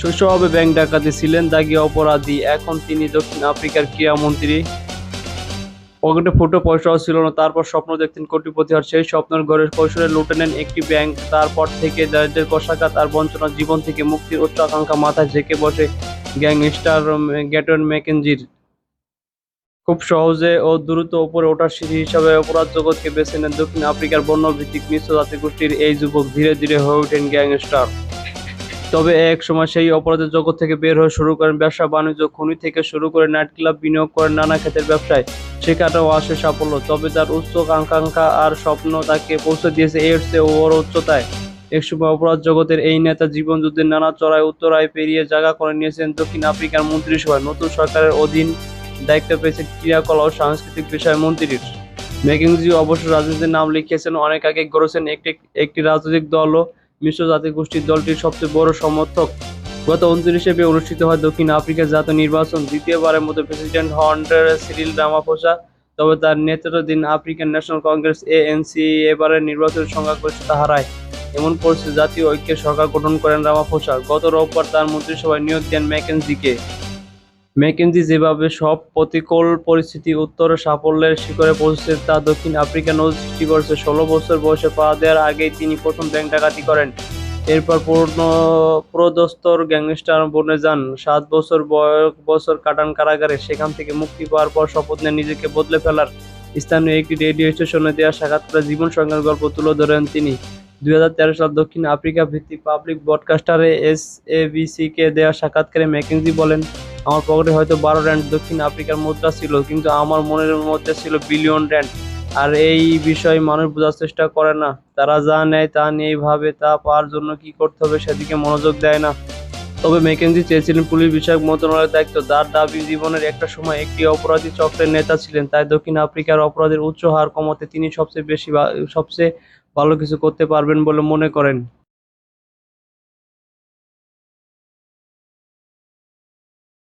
শৈশবে ব্যাংক ডাকাতি ছিলেন দাগী অপরাধী, এখন তিনি দক্ষিণ আফ্রিকার ক্রীড়ামন্ত্রী। পকেটে ফুটো পয়সাও ছিল না, তারপর স্বপ্ন দেখতেন কোটিপতি হওয়ার। সেই স্বপ্নের ঘরে কৈশোরে লুটে নেন একটি ব্যাংক। তারপর থেকে দারিদ্র্যের কষাঘাত আর বঞ্চনার জীবন থেকে মুক্তির উচ্চ আকাঙ্ক্ষা মাথায় ঝেঁকে বসে গ্যাংস্টার গ্যাটন ম্যাকেঞ্জির। খুব সহজে ও দ্রুত উপরে ওঠার সিঁড়ি হিসাবে অপরাধ জগৎকে বেছে নেন দক্ষিণ আফ্রিকার বর্ণভিত্তিক মিশ্র জাতিগোষ্ঠীর এই যুবক। ধীরে ধীরে হয়ে ওঠেন গ্যাংস্টার। তবে এক সময় সেই অপরাধের জগৎ থেকে বের হয়ে শুরু করেন ব্যবসা বাণিজ্য, খনি থেকে শুরু করে নাইট ক্লাব, বিনিয়োগ করেন নানা খাতের ব্যবসায়। সেখানেও আসে সাফল্য, তবে তার উচ্চ আকাঙ্ক্ষা আর স্বপ্ন তাকে পৌঁছে দিয়েছে এর চেয়ে বড় উচ্চতায়। একসময় অপরাধ জগতের এই নেতা জীবনযুদ্ধের নানা চড়াই উত্তরায় পেরিয়ে জায়গা করে নিয়েছেন দক্ষিণ আফ্রিকার মন্ত্রিসভায়। নতুন সরকারের অধীন দায়িত্ব পেয়েছেন ক্রীড়াকলা ও সাংস্কৃতিক বিষয় মন্ত্রীর। ম্যাকেঞ্জি অবশ্য রাজনীতিতে নাম লিখিয়েছেন অনেক আগে, গড়েছেন একটি রাজনৈতিক দলও। মিশ্র জাতিগোষ্ঠীর দলটির সবচেয়ে বড় সমর্থক। গত 29 মে অনুষ্ঠিত হয় দক্ষিণ আফ্রিকার জাতীয় নির্বাচন। দ্বিতীয়বারের মতো প্রেসিডেন্ট হন সিরিল রামাফোসা। তবে তার নেতৃত্বাধীন আফ্রিকান ন্যাশনাল কংগ্রেস এএনসি এবারের নির্বাচনের সংখ্যাগরিষ্ঠতা হারায়। এমন পরিস্থিতিতে জাতীয় ঐক্যের সরকার গঠন করেন রামাফোসা। গত রোববার তার মন্ত্রিসভায় নিয়োগ দেন ম্যাকেঞ্জিকে। ম্যাকেঞ্জি যেভাবে সব প্রতিকূল পরিস্থিতি উত্তরে সাফল্যের শিখরে পৌঁছেছে তা দক্ষিণ আফ্রিকা নজির সৃষ্টি করেছে। 16 বছর বয়সে পা দেওয়ার আগেই তিনি প্রথম ব্যাংক ডাকাতি করেন। এরপর পুরোদস্তুর গ্যাংস্টার বনে যান। 7 বছর কাটান কারাগারে। সেখান থেকে মুক্তি পাওয়ার পর শপথ নেন নিজেকে বদলে ফেলার। স্থানীয় একটি রেডিও স্টেশনে দেওয়া সাক্ষাৎকারে জীবন সংগ্রামের গল্প তুলে ধরেন তিনি। 2013 সালে দক্ষিণ আফ্রিকা ভিত্তিক পাবলিক ব্রডকাস্টার এসএবিসি-কে দেওয়া সাক্ষাৎকারে ম্যাকেঞ্জি বলেন, আমার পকেটে হয়তো 12 রান্ড দক্ষিণ আফ্রিকার মুদ্রা ছিল, কিন্তু আমার মনের মধ্যে ছিল বিলিয়ন রান্ড। আর এই বিষয় মানুষ বোঝার চেষ্টা করে না। তারা যা নেয় তা নিয়েই ভাবে, তা পাওয়ার জন্য কি করতে হবে সেদিকে মনোযোগ দেয় না। তবে ম্যাকেঞ্জি চেয়েছিলেন পুলিশ বিষয়ক মন্ত্রণালয়ের দায়িত্ব। তার দাবি, জীবনের একটা সময় একটি অপরাধী চক্রের নেতা ছিলেন, তাই দক্ষিণ আফ্রিকার অপরাধের উচ্চ হার কমাতে তিনি সবচেয়ে ভালো কিছু করতে পারবেন বলে মনে করেন।